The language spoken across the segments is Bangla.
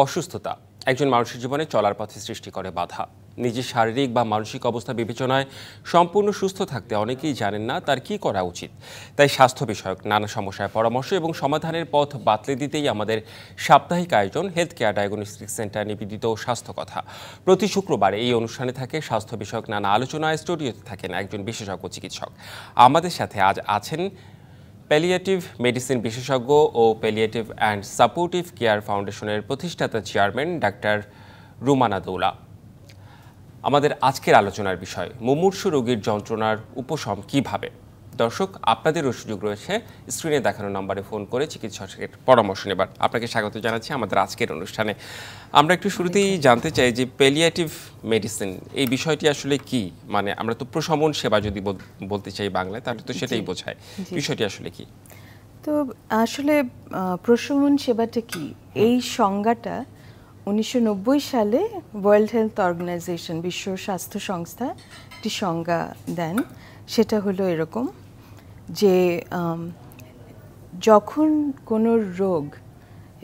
অসুস্থতা একজন মানুষের জীবনে চলার পথে সৃষ্টি করে বাধা। নিজের শারীরিক বা মানসিক অবস্থা বিবেচনায় সম্পূর্ণ সুস্থ থাকতে অনেকেই জানেন না তার কি করা উচিত। তাই স্বাস্থ্য বিষয়ক নানা সমস্যার পরামর্শ এবং সমাধানের পথ বাতলে দিতেই আমাদের সাপ্তাহিক আয়োজন হেলথ কেয়ার ডায়াগনস্টিক সেন্টার নিবেদিত স্বাস্থ্য কথা। প্রতি শুক্রবার এই অনুষ্ঠানে থাকে স্বাস্থ্য বিষয়ক নানা আলোচনায়। স্টুডিওতে থাকেন একজন বিশেষজ্ঞ চিকিৎসক। আমাদের সাথে আজ আছেন প্যালিয়েটিভ মেডিসিন বিশেষজ্ঞ ও প্যালিয়েটিভ অ্যান্ড সাপোর্টিভ কেয়ার ফাউন্ডেশনের প্রতিষ্ঠাতা চেয়ারম্যান ডাক্তার রুমানা দৌলা। আমাদের আজকের আলোচনার বিষয় মুমূর্ষু রোগীর যন্ত্রণার উপশম কিভাবে। দর্শক, আপনাদেরও সুযোগ রয়েছে স্ক্রিনে দেখানো নম্বরে ফোন করে চিকিৎসকের পরামর্শ নেবার। আপনাকে স্বাগত জানাচ্ছি আমাদের আজকের অনুষ্ঠানে। আমরা একটু শুরুতেই জানতে চাই যে প্যালিয়েটিভ মেডিসিন এই বিষয়টি আসলে কি, মানে আমরা তো প্রশমন সেবা যদি বলতে চাই বাংলায় তাহলে তো সেটাই বোঝায়, বিষয়টি আসলে কি? তো আসলে প্রশমন সেবাটা কি, এই সংজ্ঞাটা 1990 সালে ওয়ার্ল্ড হেলথ অর্গানাইজেশন, বিশ্ব স্বাস্থ্য সংস্থা একটি সংজ্ঞা দেন। সেটা হলো এরকম যে যখন কোনো রোগ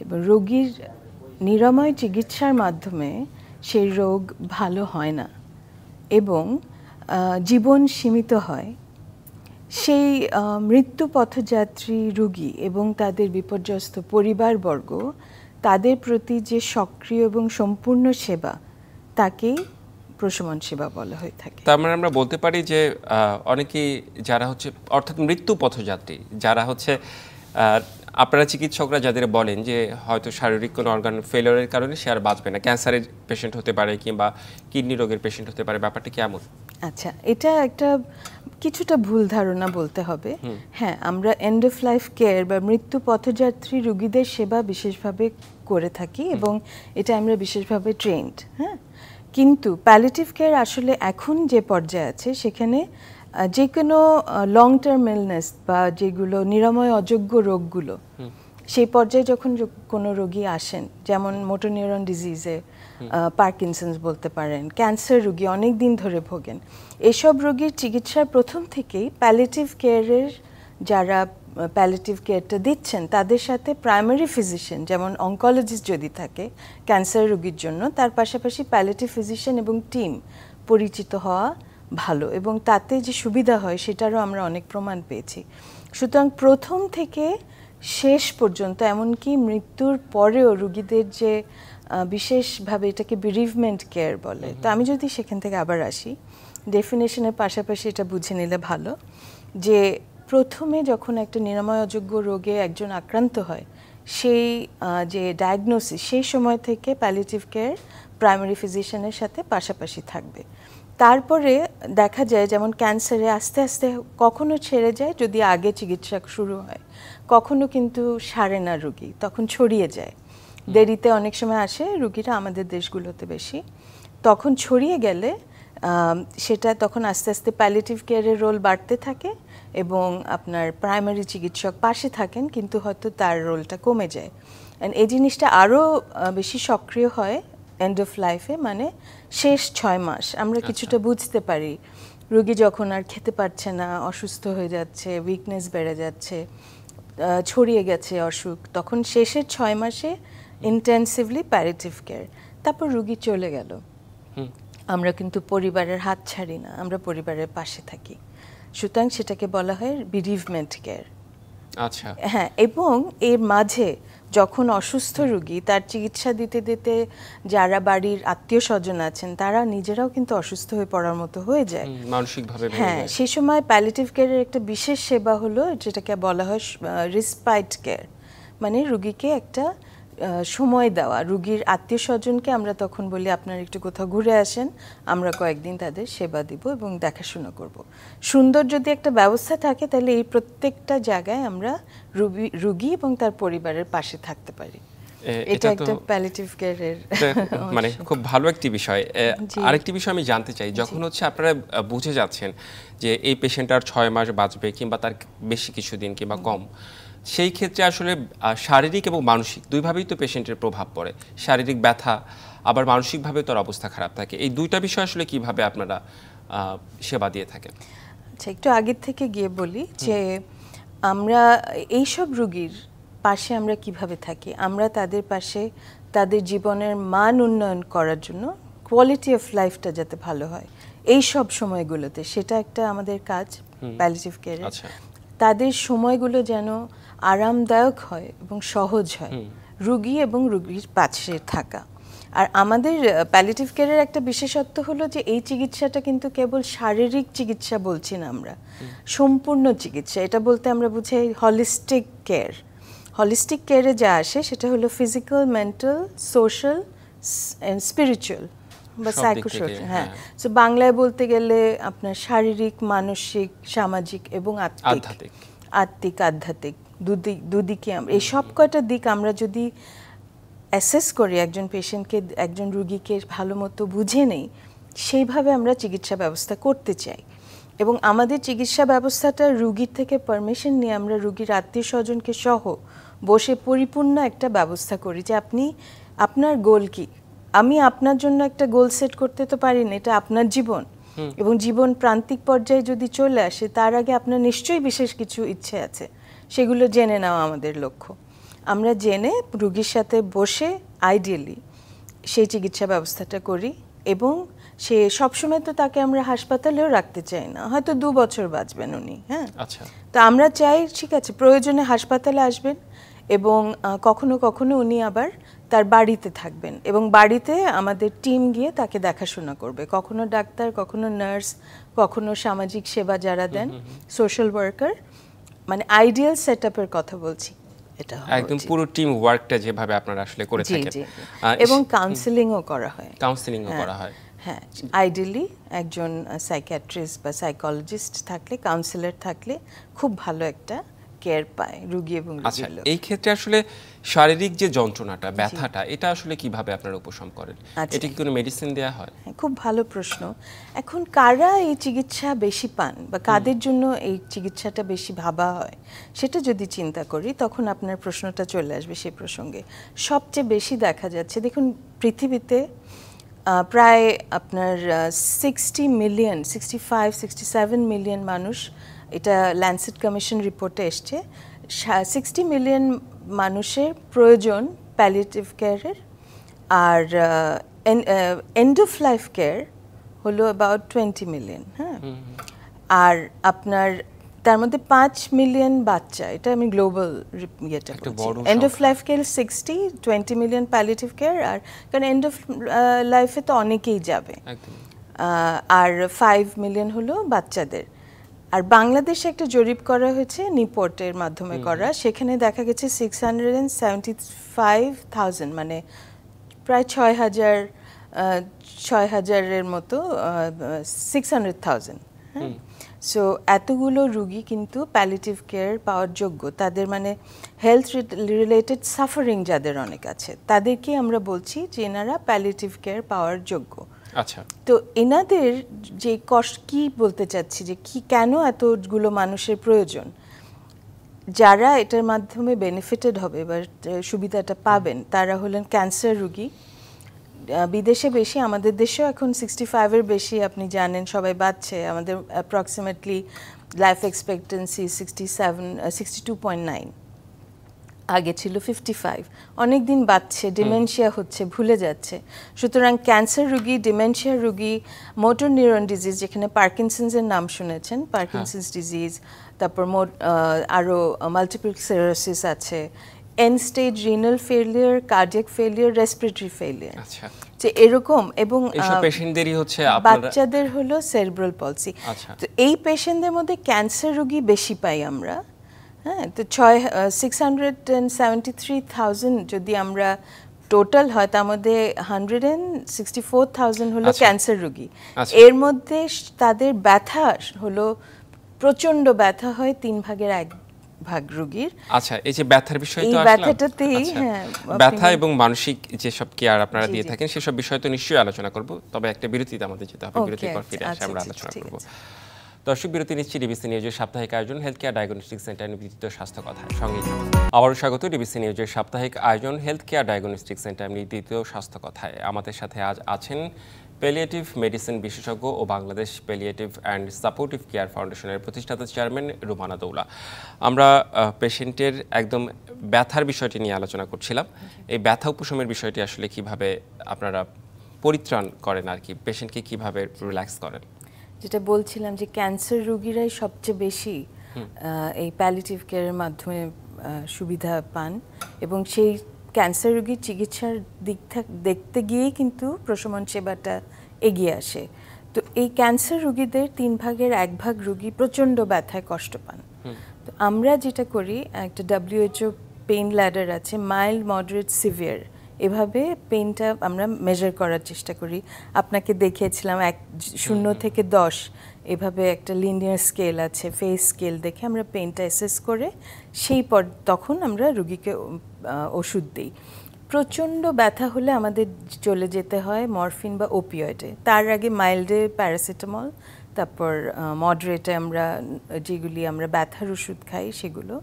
এবং রোগীর নিরাময় চিকিৎসার মাধ্যমে সেই রোগ ভালো হয় না এবং জীবন সীমিত হয়, সেই মৃত্যু পথযাত্রী রোগী এবং তাদের বিপর্যস্ত পরিবারবর্গ, তাদের প্রতি যে সক্রিয় এবং সম্পূর্ণ সেবা তাকেই প্রশমন সেবা বলা হয়ে থাকে। তার মানে আমরা বলতে পারি যে অনেকেই যারা হচ্ছে অর্থাৎ মৃত্যু পথযাত্রী, যারা হচ্ছে আপনারা চিকিৎসকরা যাদের বলেন যে হয়তো শারীরিক কোনো অর্গান ফেলিওরের কারণে সে আর বাঁচবে না, ক্যান্সারের পেশেন্ট হতে পারে কিংবা কিডনি রোগের পেশেন্ট হতে পারে, ব্যাপারটা কেমন? আচ্ছা, এটা একটা কিছুটা ভুল ধারণা বলতে হবে। হ্যাঁ, আমরা এন্ড অফ লাইফ কেয়ার বা মৃত্যু পথযাত্রী রোগীদের সেবা বিশেষভাবে করে থাকি এবং এটা আমরা বিশেষভাবে ট্রেন্ড। হ্যাঁ, কিন্তু প্যালিয়েটিভ কেয়ার আসলে এখন যে পর্যায়ে আছে সেখানে যে কোনো লং টার্ম ইলনেস বা যেগুলো নিরাময় অযোগ্য রোগগুলো, সেই পর্যায়ে যখন কোনো রোগী আসেন, যেমন মোটর নিউরন ডিজিজে, পার্কিনসন্স বলতে পারেন, ক্যান্সার রোগী অনেক দিন ধরে ভোগেন, এসব রোগীর চিকিৎসার প্রথম থেকেই প্যালিয়েটিভ কেয়ারের যারা প্যালিয়েটিভ কেয়ারটা দিচ্ছেন তাদের সাথে প্রাইমারি ফিজিশিয়ান, যেমন অনকোলজিস্ট যদি থাকে ক্যান্সার রোগীর জন্য, তার পাশাপাশি প্যালিয়েটিভ ফিজিশিয়ান এবং টিম পরিচিত হওয়া ভালো এবং তাতে যে সুবিধা হয় সেটারও আমরা অনেক প্রমাণ পেয়েছি। সুতরাং প্রথম থেকে শেষ পর্যন্ত, এমনকি মৃত্যুর পরেও রোগীদের যে বিশেষভাবে এটাকে বিরিভমেন্ট কেয়ার বলে, তো আমি যদি সেখান থেকে আবার আসি, ডেফিনেশনের পাশাপাশি এটা বুঝে নিলে ভালো যে প্রথমে যখন একটা নিরাময় অযোগ্য রোগে একজন আক্রান্ত হয়, সেই যে ডায়াগনোসিস, সেই সময় থেকে প্যালিয়েটিভ কেয়ার প্রাইমারি ফিজিশিয়ানের সাথে পাশাপাশি থাকবে। তারপরে দেখা যায় যেমন ক্যান্সারে আস্তে আস্তে কখনো ছেড়ে যায় যদি আগে চিকিৎসা শুরু হয়, কখনো কিন্তু সারে না রোগী, তখন ছড়িয়ে যায়, দেরিতে অনেক সময় আসে রোগীরা আমাদের দেশগুলোতে বেশি, তখন ছড়িয়ে গেলে সেটা তখন আস্তে আস্তে প্যালিয়েটিভ কেয়ারের রোল বাড়তে থাকে এবং আপনার প্রাইমারি চিকিৎসক পাশে থাকেন কিন্তু হয়তো তার রোলটা কমে যায়। অ্যান্ড এই জিনিসটা আরও বেশি সক্রিয় হয় এন্ড অফ লাইফে, মানে শেষ 6 মাস আমরা কিছুটা বুঝতে পারি রোগী যখন আর খেতে পারছে না, অসুস্থ হয়ে যাচ্ছে, উইকনেস বেড়ে যাচ্ছে, ছড়িয়ে গেছে অসুখ, তখন শেষের 6 মাসে ইন্টেন্সিভলি প্যালিয়েটিভ কেয়ার, তারপর রোগী চলে গেল, আমরা কিন্তু পরিবারের হাত ছাড়ি না, আমরা পরিবারের পাশে থাকি। সুতরাং সেটাকে বলা হয় বিরিভমেন্ট কেয়ার। আচ্ছা, হ্যাঁ, এবং এর মাঝে যখন অসুস্থ রোগী তার চিকিৎসা দিতে দিতে যারা বাড়ির আত্মীয় স্বজন আছেন তারা নিজেরাও কিন্তু অসুস্থ হয়ে পড়ার মতো হয়ে যায় মানসিকভাবে। হ্যাঁ, সেই সময় প্যালিয়েটিভ কেয়ারের একটা বিশেষ সেবা হলো যেটাকে বলা হয় রেসপাইট কেয়ার, মানে রোগীকে একটা সময় দেওয়া। রোগীর আত্মীয় স্বজনকে আমরা তখন বলি আপনারা একটু কোথাও ঘুরে আসেন, আমরা কয়েকদিন তাদের সেবা দিব এবং দেখাশোনা করব। সুন্দর যদি একটা ব্যবস্থা থাকে তাহলে এই প্রত্যেকটা জায়গায় আমরা রোগী এবং তার পরিবারের পাশে থাকতে পারি। এটা একটা প্যালিয়েটিভ কেয়ারের মানে খুব ভালো একটি বিষয়। আরেকটি বিষয় আমি জানতে চাই, যখন হচ্ছে আপনারা বুঝে যাচ্ছেন যে এই পেশেন্ট আর 6 মাস বাঁচবে কিংবা তার বেশি কিছুদিন কিংবা কম, সেই ক্ষেত্রে আসলে শারীরিক এবং মানসিক দুইভাবেই তো পেশেন্টের প্রভাব পড়ে, শারীরিক ব্যথা আবার মানসিকভাবে তার অবস্থা খারাপ থাকে, এই দুইটা বিষয় আসলে কিভাবে আপনারা সেবা দিয়ে থাকেন? আচ্ছা, একটু আগের থেকে গিয়ে বলি যে আমরা এইসব রোগীর পাশে আমরা কিভাবে থাকি। আমরা তাদের পাশে তাদের জীবনের মান উন্নয়ন করার জন্য কোয়ালিটি অফ লাইফটা যাতে ভালো হয় এই সব সময়গুলোতে, সেটা একটা আমাদের কাজ প্যালিয়েটিভ কেয়ারে। তাদের সময়গুলো যেন আরামদায়ক হয় এবং সহজ হয়, রুগী এবং রুগীর পাশে থাকা। আর আমাদের প্যালিয়েটিভ কেয়ারের একটা বিশেষত্ব হলো যে এই চিকিৎসাটা কিন্তু কেবল শারীরিক চিকিৎসা বলছি না আমরা, সম্পূর্ণ চিকিৎসা। এটা বলতে আমরা বুঝাই হলিস্টিক কেয়ার। হলিস্টিক কেয়ারে যা আসে সেটা হলো physical, mental, social and spiritual বা সাইকোসোশাল। হ্যাঁ, সো বাংলায় বলতে গেলে আপনার শারীরিক, মানসিক, সামাজিক এবং আধ্যাত্মিক দুদিকে এই সব কয়টা দিক আমরা যদি অ্যাসেস করি, একজন পেশেন্টকে, একজন রুগীকে ভালো মতো বুঝে নেই, সেইভাবে আমরা চিকিৎসা ব্যবস্থা করতে চাই। এবং আমাদের চিকিৎসা ব্যবস্থাটা রুগীর থেকে পারমিশন নিয়ে আমরা রুগীর আত্মীয় স্বজনকে সহ বসে পরিপূর্ণ একটা ব্যবস্থা করি যে আপনি আপনার গোল কি। আমি আপনার জন্য একটা গোল সেট করতে তো পারি না, এটা আপনার জীবন, এবং জীবন প্রান্তিক পর্যায়ে যদি চলে আসে তার আগে আপনার নিশ্চয়ই বিশেষ কিছু ইচ্ছে আছে, সেগুলো জেনে নেওয়া আমাদের লক্ষ্য। আমরা জেনে রুগীর সাথে বসে আইডিয়ালি সেই চিকিৎসা ব্যবস্থাটা করি। এবং সে সবসময় তো তাকে আমরা হাসপাতালেও রাখতে চাই না, হয়তো 2 বছর বাঁচবেন উনি। হ্যাঁ, আচ্ছা, তো আমরা চাই ঠিক আছে প্রয়োজনে হাসপাতালে আসবেন এবং কখনো কখনো উনি আবার তার বাড়িতে থাকবেন, এবং বাড়িতে আমাদের টিম গিয়ে তাকে দেখাশোনা করবে, কখনো ডাক্তার, কখনো নার্স, কখনো সামাজিক সেবা যারা দেন, সোশ্যাল ওয়ার্কার। মানে আইডিয়াল সেটআপের কথা বলছি, এটা একদম পুরো টিম ওয়ার্কটা যেভাবে আপনারা আসলে করে থাকেন। এবং কাউন্সেলিংও করা হয়। হ্যাঁ, আইডিয়ালি একজন সাইকিয়াট্রিস্ট বা সাইকোলজিস্ট থাকলে, কাউন্সিলর থাকলে খুব ভালো একটা কেয়ার পায় রোগী এবং রোগীর লোক। এই ক্ষেত্রে আসলে শারীরিক যে যন্ত্রণাটা, ব্যথাটা, এটা আসলে কিভাবে আপনারা উপশম করেন? এটা কি কোনো মেডিসিন দেয়া হয়? খুব ভালো প্রশ্ন। এখন কারা এই চিকিৎসা বেশি পান বা কাদের জন্য এই চিকিৎসাটা বেশি ভাবা হয় সেটা যদি চিন্তা করি, তখন আপনার প্রশ্নটা চলে আসবে সেই প্রসঙ্গে। সবচেয়ে বেশি দেখা যাচ্ছে, দেখুন পৃথিবীতে প্রায় আপনার 60 মিলিয়ন, 65-67 মিলিয়ন মানুষ, এটা ল্যান্সেট কমিশন রিপোর্টে এসছে, 60 মিলিয়ন মানুষের প্রয়োজন প্যালিয়েটিভ কেয়ারের। আর এন্ড অফ লাইফ কেয়ার হলো অ্যাবাউট 20 মিলিয়ন। হ্যাঁ, আর আপনার তার মধ্যে 5 মিলিয়ন বাচ্চা, এটা আমি গ্লোবাল ইয়েটা বলছি। End of life care 60, 20 million palliative care. আর কারণ এন্ড অফ লাইফে তো অনেকেই যাবে, আর 5 মিলিয়ন হলো বাচ্চাদের। আর বাংলাদেশে একটা জরিপ করা হয়েছে নিপোর্টের মাধ্যমে করা, সেখানে দেখা গেছে 675,000, মানে প্রায় 6,000-এর মতো, 600,000। হ্যাঁ, সো এতগুলো রুগী কিন্তু প্যালিয়েটিভ কেয়ার পাওয়ার যোগ্য। তাদের মানে হেলথ রিলেটেড সাফারিং যাদের অনেক আছে, তাদেরকে আমরা বলছি যে এনারা প্যালিয়েটিভ কেয়ার পাওয়ার যোগ্য। আচ্ছা, তো এনাদের যে কষ্ট, কি বলতে চাচ্ছি যে কি কেন এতগুলো মানুষের প্রয়োজন, যারা এটার মাধ্যমে বেনিফিটেড হবে বা সুবিধাটা পাবেন তারা হলেন ক্যান্সার রোগী। বিদেশে বেশি, আমাদের দেশেও এখন 65-এর বেশি, আপনি জানেন সবাই বাড়ছে। আমাদের অ্যাপ্রক্সিমেটলি লাইফ এক্সপেক্টেন্সি 62.9, আগে ছিল 55। অনেক দিন বাড়ছে, ডিমেনশিয়া হচ্ছে, ভুলে যাচ্ছে। সুতরাং ক্যান্সার রোগী, ডিমেনশিয়া রোগী, মোটর নিউরন ডিজিজ, যেখানে পার্কিনসন্সের নাম শুনেছেন, পার্কিনসন্স ডিজিজ, তারপর আরও মাল্টিপল স্ক্লেরোসিস আছে, end stage renal failure, cardiac failure, respiratory failure, যে এরকম। এবং পেশেন্টদেরই হচ্ছে বাচ্চাদের হলো সেরিব্রাল পলসি। তো এই পেশেন্টদের মধ্যে ক্যান্সার রোগী বেশি পাই আমরা। হ্যাঁ, তো 673,000 যদি আমরা টোটাল হয়, তার মধ্যে 164,000 হলো ক্যান্সার রোগী। এর মধ্যে তাদের ব্যথা হলো, প্রচন্ড ব্যথা হয় 3/1 রোগীর। আচ্ছা, এই যে ব্যথার বিষয়, তো ব্যথাটাতেই, হ্যাঁ, ব্যথা এবং মানসিক যেসব কেয়ার আপনারা দিয়ে থাকেন সেসব বিষয় তো নিশ্চয়ই আলোচনা করব, তবে একটা বিরতিতে আমাদের যেতে হবে। বিরতির পর ফিরে আসে আমরা আলোচনা করব। দর্শক, বিরতি নিচ্ছি ডিবিসি নিউজের সাপ্তাহিক আয়োজন হেলথ কেয়ার ডায়াগনস্টিক সেন্টার নিবেদিত স্বাস্থ্য কথায়। সঙ্গে আবারও স্বাগত ডিবিসি নিউজের সাপ্তাহিক আয়োজন হেলথ কেয়ার ডায়াগনস্টিক সেন্টার নিবেদিত স্বাস্থ্য কথায়। আমাদের সাথে আজ আছেন প্যালিয়েটিভ মেডিসিন বিশেষজ্ঞ ও Bangladesh palliative and supportive care ফাউন্ডেশনের প্রতিষ্ঠাতা চেয়ারম্যান রুমানা দৌলা। আমরা পেশেন্টের একদম ব্যথার বিষয়টি নিয়ে আলোচনা করছিলাম। এই ব্যথা উপশমের বিষয়টি আসলে কিভাবে আপনারা পরিত্রাণ করেন আর কি, পেশেন্টকে কিভাবে রিল্যাক্স করেন? যেটা বলছিলাম যে ক্যান্সার রোগীরাই সবচেয়ে বেশি এই প্যালিয়েটিভ কেয়ারের মাধ্যমে সুবিধা পান, এবং সেই ক্যান্সার রোগীর চিকিৎসার দেখতে গিয়েই কিন্তু প্রশমন সেবাটা এগিয়ে আসে। তো এই ক্যান্সার রোগীদের 3 ভাগের 1 ভাগ রোগী প্রচণ্ড ব্যথায় কষ্ট পান। তো আমরা যেটা করি, একটা WHO পেইন ল্যাডার আছে, মাইল্ড, মডারেট, সিভিয়ার, এভাবে পেইনটা আমরা মেজার করার চেষ্টা করি। আপনাকে দেখিয়েছিলাম 0 থেকে 10 এভাবে একটা লিনিয়ার স্কেল আছে, ফেস স্কেল দেখে আমরা পেইনটা অ্যাসেস করে তখন আমরা রোগীকে ওষুধ দিই। প্রচণ্ড ব্যথা হলে আমাদের চলে যেতে হয় মরফিন বা ওপিয়েডে, তার আগে মাইল্ডে প্যারাসিটামল, তারপর মডারেটে যেগুলি আমরা ব্যথার ওষুধ খাই সেগুলো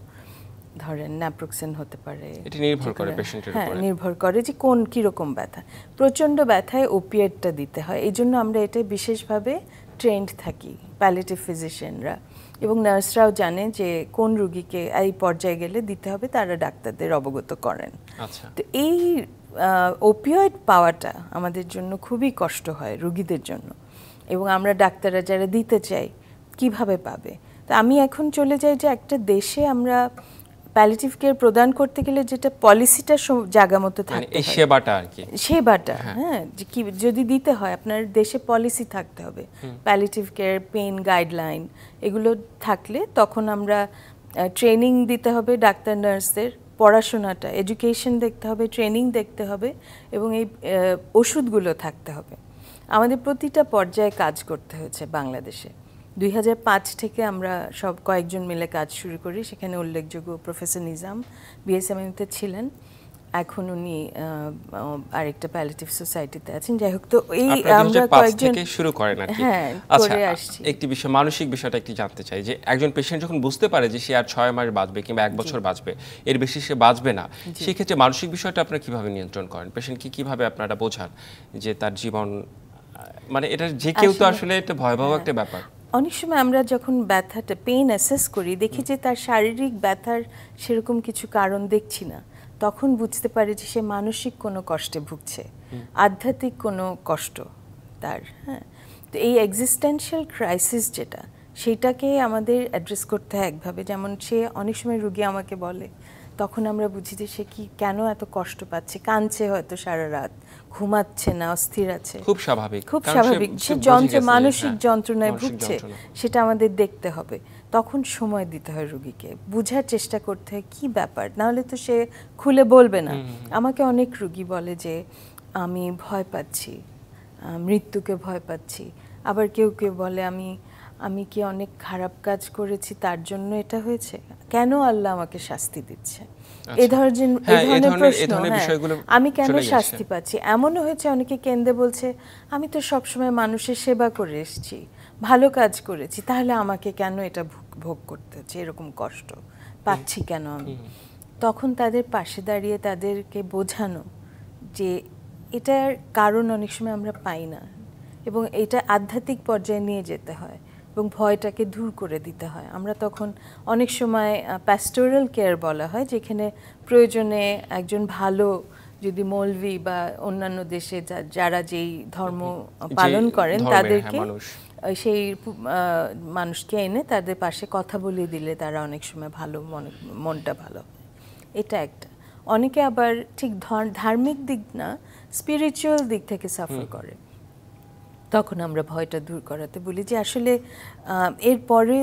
ধরেন ন্যাপ্রোক্সেন হতে পারে। এটা নির্ভর করে পেশেন্টের উপরে, নির্ভর করে যে কীরকম ব্যথা। প্রচণ্ড ব্যথায় ওপিয়েডটা দিতে হয়, এই জন্য আমরা এটা বিশেষভাবে ট্রেন্ড থাকি প্যালিয়েটিভ ফিজিশিয়ানরা, এবং নার্সরাও জানে যে কোন রোগীকে এই পর্যায়ে গেলে দিতে হবে, তারা ডাক্তারদের অবগত করেন। আচ্ছা, তো এই ওপিয়েড পাওয়াটা আমাদের জন্য খুবই কষ্ট হয় রোগীদের জন্য, এবং আমরা ডাক্তাররা যারা দিতে চাই কিভাবে পাবে। তো আমি এখন চলে যাই যে একটা দেশে আমরা প্যালিয়েটিভ কেয়ার প্রদান করতে গেলে যেটা পলিসিটা জায়গা মতো থাকতে হয়, সেবাটা আর কি, সেবাটা যে কি যদি দিতে হয় আপনার দেশে পলিসি থাকতে হবে, প্যালিয়েটিভ কেয়ার, পেইন গাইডলাইন, এগুলো থাকলে তখন আমরা ট্রেনিং দিতে হবে ডাক্তার নার্সদের, পড়াশোনাটা, এডুকেশন দেখতে হবে, ট্রেনিং দেখতে হবে, এবং এই ওষুধগুলো থাকতে হবে। আমাদের প্রতিটা পর্যায়ে কাজ করতে হয়েছে বাংলাদেশে। 2005 থেকে আমরা কয়েকজন মিলে কাজ শুরু করি, সেখানে উল্লেখযোগ্য প্রফেসর নিজাম বিএসএমএমতে ছিলেন, এখন উনি আরেকটা প্যালিয়েটিভ সোসাইটিতে আছেন। যাই হোক, তো এই আমরা কয়েকজন শুরু করেন আর কি। আচ্ছা, একটি বিষয়, মানসিক বিষয়টা একটু জানতে চাই যে একজন পেশেন্ট যখন বুঝতে পারে যে সে আর 6 মাস বাঁচবে কিংবা 1 বছর বাঁচবে, এর বেশি সে বাঁচবে না, সেই ক্ষেত্রে মানসিক বিষয়টা আপনারা কিভাবে নিয়ন্ত্রণ করেন? পেশেন্টকে কিভাবে আপনারা বোঝান যে তার জীবন, মানে এটা যে কেউ তো আসলে এটা ভয়াবহ একটা ব্যাপার। অনেক সময় আমরা যখন ব্যথাটা পেইন অ্যাসেস করি, দেখি যে তার শারীরিক ব্যথার সেরকম কিছু কারণ দেখছি না, তখন বুঝতে পারি যে সে মানসিক কোনো কষ্টে ভুগছে, আধ্যাত্মিক কোনো কষ্ট তার। তো এই এক্সিস্টেন্সিয়াল ক্রাইসিস যেটা, সেটাকে আমাদের অ্যাড্রেস করতে হয় একভাবে। যেমন সে অনেক সময় রোগী আমাকে বলে, তখন আমরা বুঝি যে সে কেন এত কষ্ট পাচ্ছে, কাঁদছে হয়তো সারা রাত, ঘুমাচ্ছে না, অস্থির আছে, খুব স্বাভাবিক, সে মানসিক যন্ত্রণায় ভুগছে, সেটা আমাদের দেখতে হবে। তখন সময় দিতে হয় রোগীকে, বোঝার চেষ্টা করতে হয় কি ব্যাপার, নাহলে তো সে খুলে বলবে না। আমাকে অনেক রোগী বলে যে আমি ভয় পাচ্ছি, মৃত্যুকে ভয় পাচ্ছি। আবার কেউ কেউ বলে আমি কি অনেক খারাপ কাজ করেছি তার জন্য এটা হয়েছে, কেন আল্লাহ আমাকে শাস্তি দিচ্ছে, এই ধরনের প্রশ্ন, আমি কেন শাস্তি পাচ্ছি। এমনও হয়েছে অনেকে কেন্দ্রে বলছে আমি তো সবসময় মানুষের সেবা করে এসেছি, ভালো কাজ করেছি, তাহলে আমাকে কেন এটা ভোগ করতে হচ্ছে, এরকম কষ্ট পাচ্ছি কেন আমি। তখন তাদের পাশে দাঁড়িয়ে তাদেরকে বোঝানো যে এটার কারণ অনেক সময় আমরা পাই না, এবং এটা আধ্যাত্মিক পর্যায়ে নিয়ে যেতে হয় এবং ভয়টাকে দূর করে দিতে হয়। আমরা তখন অনেক সময় প্যাস্টোরাল কেয়ার বলা হয়, যেখানে প্রয়োজনে একজন ভালো যদি মৌলভী বা অন্যান্য দেশে যারা যেই ধর্ম পালন করেন তাদেরকে, সেই মানুষকে এনে তাদের পাশে কথা বলিয়ে দিলে তারা অনেক সময় মনটা ভালো। এটা একটা। অনেকে আবার ঠিক ধার্মিক দিক না, স্পিরিচুয়াল দিক থেকে সাফার করে, তখন আমরা ভয়টা দূর করাতে বলি যে আসলে এরপরে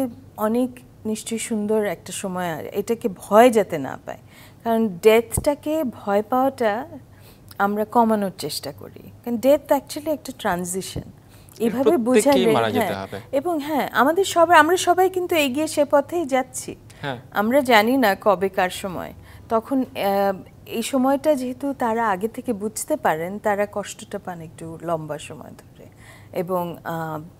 অনেক নিশ্চয়ই সুন্দর একটা সময়, এটাকে ভয় যাতে না পায়, কারণ ডেথটাকে ভয় পাওয়াটা আমরা কমানোর চেষ্টা করি, কারণ ডেথ অ্যাকচুয়ালি একটা ট্রানজিশন, এভাবে বুঝালে। এবং আমরা সবাই কিন্তু এগিয়ে সে পথেই যাচ্ছি, আমরা জানি না কবে কার সময়। তখন এই সময়টা যেহেতু তারা আগে থেকে বুঝতে পারেন, তারা কষ্টটা পান একটু লম্বা সময় ধরে, এবং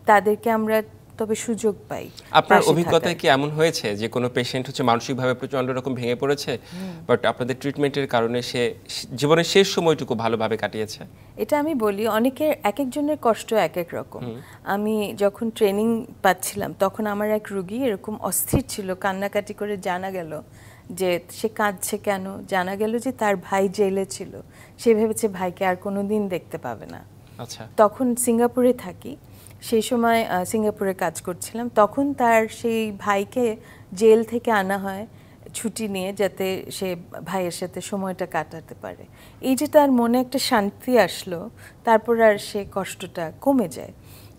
তাদেরকে আমরা তবে সুযোগ পাই। আপনার অভিজ্ঞতায় কি এমন হয়েছে যে কোনো পেশেন্ট হচ্ছে মানসিকভাবে প্রচন্ড রকম ভেঙে পড়েছে, বাট আপনাদের ট্রিটমেন্টের কারণে সে জীবনের শেষ সময়টুকু ভালোভাবে কাটিয়েছে? এটা আমি বলি, অনেকের এক একজনের কষ্ট এক এক রকম। আমি যখন ট্রেনিং পাচ্ছিলাম তখন আমার এক রুগী এরকম অস্থির ছিল, কান্নাকাটি করে জানা গেল যে সে কাঁদছে কেন, জানা গেল যে তার ভাই জেলে ছিল, সে ভেবেছে ভাইকে আর কোনোদিন দেখতে পাবে না। আচ্ছা। তখন সিঙ্গাপুরে থাকি, সেই সময় সিঙ্গাপুরে কাজ করছিলাম, তখন তার সেই ভাইকে জেল থেকে আনা হয় ছুটি নিয়ে, যাতে সে ভাইয়ের সাথে সময়টা কাটাতে পারে। এই যে তার মনে একটা শান্তি আসলো, তারপর আর সে কষ্টটা কমে যায়।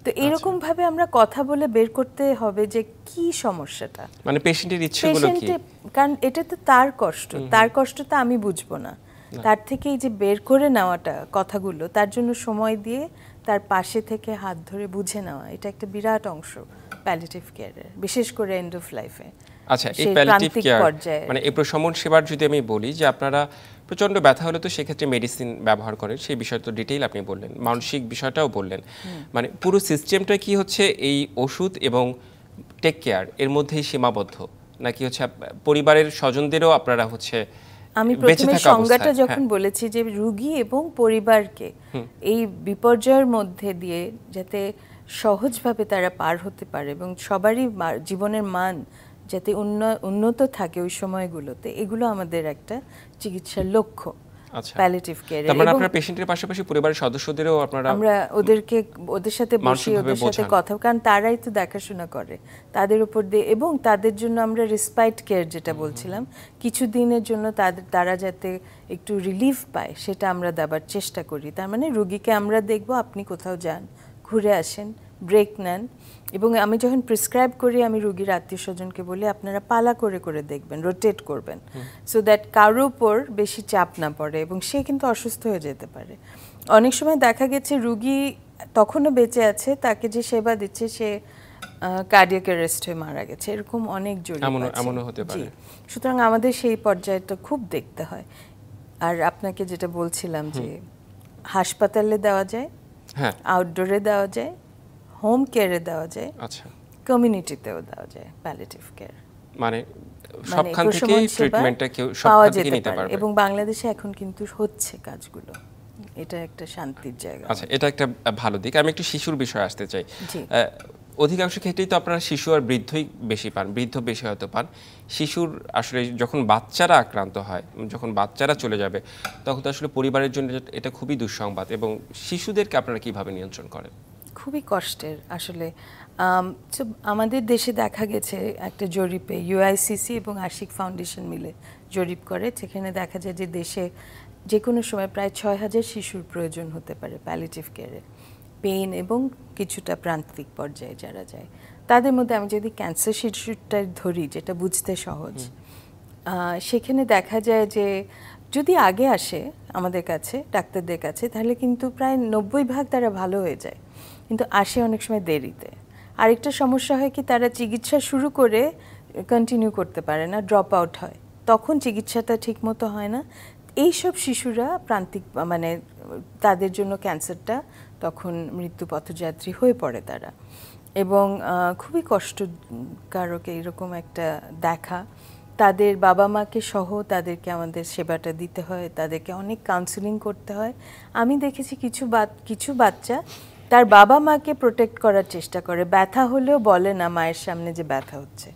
তো এরকম ভাবে আমরা কথা বলে বের করতে হবে যে কি সমস্যাটা, মানে পেশেন্টের ইচ্ছেগুলো কি, কারণ এটা তো তার কষ্ট, তার কষ্টটা আমি বুঝবো না। তার থেকে এই যে বের করে নেওয়াটা কথাগুলো, তার জন্য সময় দিয়ে তার পাশে থেকে হাত ধরে বুঝে নেওয়া, এটা একটা বিরাট অংশ প্যালিয়েটিভ কেয়ারের, বিশেষ করে এন্ড অফ লাইফে। আচ্ছা, এই প্যালিয়েটিভ কেয়ার মানে এই প্রশমন সেবার যদি আমি বলি যে আপনারা প্রচন্ড ব্যথা হলে তো সেক্ষেত্রে মেডিসিন ব্যবহার করেন, সেই বিষয় তো ডিটেইল আপনি বললেন, মানসিক বিষয়টাও বললেন, মানে পুরো সিস্টেমটা কি হচ্ছে এই ওষুধ এবং টেক কেয়ার এর মধ্যেই সীমাবদ্ধ, নাকি হচ্ছে পরিবারের স্বজনদেরও আপনারা হচ্ছে? আমি প্রথমে সংজ্ঞাটা যখন বলেছি যে রোগী এবং পরিবারকে এই বিপর্যয়ের মধ্যে দিয়ে যাতে সহজভাবে তারা পার হতে পারে এবং সবারই জীবনের মান যাতে উন্নত থাকে ওই সময়গুলোতে, এগুলো আমাদের একটা চিকিৎসার লক্ষ্য। আচ্ছা, প্যালিয়েটিভ কেয়ার তার মানে আপনারা পেশেন্টের পাশাপাশি পরিবারের সদস্যদেরও আপনারা? আমরা ওদের সাথে বসি, ওদের সাথে কথা, কারণ তারাই তো দেখাশোনা করে তাদের উপর দিয়ে, এবং তাদের জন্য আমরা রেসপাইট কেয়ার যেটা বলছিলাম, কিছু দিনের জন্য তারা যাতে একটু রিলিফ পায় সেটা আমরা দেবার চেষ্টা করি। তার মানে রোগীকে আমরা দেখব, আপনি কোথাও যান, ঘুরে আসেন, ব্রেক নেন, এবং আমি যখন প্রেসক্রাইব করি আমি রোগীর আত্মীয় স্বজনকে বলি আপনারা পালা করে করে দেখবেন, রোটেট করবেন, সো দ্যাট কারোর উপর বেশি চাপ না পড়ে এবং সে কিন্তু অসুস্থ হয়ে যেতে পারে। অনেক সময় দেখা গেছে রোগী তখনও বেঁচে আছে, তাকে যে সেবা দিচ্ছে সে কার্ডিয়াক অ্যারেস্ট হয়ে মারা গেছে, এরকম অনেক জরুরি এমনও হতে পারে। সুতরাং আমাদের সেই পর্যায়টা খুব দেখতে হয়। আর আপনাকে যেটা বলছিলাম যে হাসপাতালে দেওয়া যায়, হ্যাঁ, আউটডোরে দেওয়া যায়, হোম কেয়ারে দেওয়া যায়, আচ্ছা, কমিউনিটিতেও দেওয়া যায় প্যালিয়েটিভ কেয়ার, মানে সবখান থেকেই ট্রিটমেন্টটা কেউ সব থেকে নিতে পারবে। এবং বাংলাদেশে এখন কিন্তু হচ্ছে কাজগুলো, এটা একটা শান্তির জায়গা। আচ্ছা, এটা একটা ভালো দিক। আমি একটু শিশুর বিষয়ে আসতে চাই। অধিকাংশ ক্ষেত্রেই তো আপনারা শিশু আর বৃদ্ধই বেশি পান, বৃদ্ধ বেশি হয়তো পান। শিশুর আসলে যখন বাচ্চারা আক্রান্ত হয়, যখন বাচ্চারা চলে যাবে, তখন তো আসলে পরিবারের জন্য এটা খুবই দুঃসংবাদ। এবং শিশুদেরকে আপনারা কিভাবে নিয়ন্ত্রণ করেন? খুবই কষ্টের আসলে। আমাদের দেশে দেখা গেছে একটা জরিপে, ইউআইসিসি এবং আশিক ফাউন্ডেশন মিলে জরিপ করে, যেখানে দেখা যায় যে দেশে যে কোনো সময় প্রায় ৬,০০০ শিশুর প্রয়োজন হতে পারে প্যালিয়েটিভ কেয়ারে, পেইন এবং কিছুটা প্রান্তিক পর্যায়ে যারা যায়। তাদের মধ্যে আমি যদি ক্যান্সার শিশুটা ধরি, যেটা বুঝতে সহজ, সেখানে দেখা যায় যে যদি আগে আসে আমাদের কাছে, ডাক্তারদের কাছে, তাহলে কিন্তু প্রায় ৯০% তারা ভালো হয়ে যায়, কিন্তু আসে অনেক সময় দেরিতে। আরেকটা সমস্যা হয় কি, তারা চিকিৎসা শুরু করে কন্টিনিউ করতে পারে না, ড্রপ আউট হয়, তখন চিকিৎসাটা ঠিকমতো হয় না। এইসব শিশুরা প্রান্তিক, মানে তাদের জন্য ক্যান্সারটা তখন মৃত্যু পথযাত্রী হয়ে পড়ে তারা, এবং খুবই কষ্টকারক এইরকম একটা দেখা। তাদের বাবা মাকে সহ তাদেরকে আমাদের সেবাটা দিতে হয়, তাদেরকে অনেক কাউন্সেলিং করতে হয়। আমি দেখেছি কিছু বাচ্চা তার বাবা মাকে প্রোটেক্ট করার চেষ্টা করে, ব্যথা হলেও বলে না মায়ের সামনে যে ব্যথা হচ্ছে,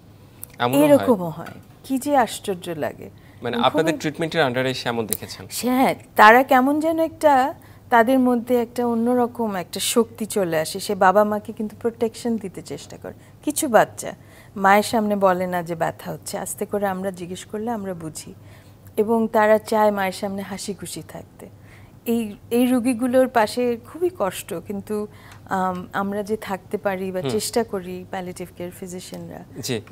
এরকমও হয়। কি যে আশ্চর্য লাগে। মানে আপনাদের ট্রিটমেন্টের আন্ডারে এমন দেখেছেন? হ্যাঁ, তারা কেমন যেন একটা, তাদের মধ্যে একটা অন্যরকম একটা শক্তি চলে আসে, সে বাবা মাকে কিন্তু প্রোটেকশন দিতে চেষ্টা করে। কিছু বাচ্চা মায়ের সামনে বলে না যে ব্যথা হচ্ছে, আস্তে করে আমরা জিজ্ঞেস করলে আমরা বুঝি, এবং তারা চায় মায়ের সামনে হাসি খুশি থাকতে। এই রোগীগুলোর পাশে খুবই কষ্ট, কিন্তু আমরা যে থাকতে পারি বা চেষ্টা করি প্যালিয়েটিভ কেয়ার ফিজিশিয়ানরা,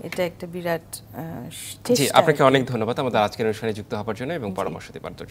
এটা একটা বিরাট চেষ্টা। আপনাকে অনেক ধন্যবাদ আমাদের আজকের অনুষ্ঠানে যুক্ত হওয়ার জন্য এবং পরামর্শ দেওয়ার জন্য।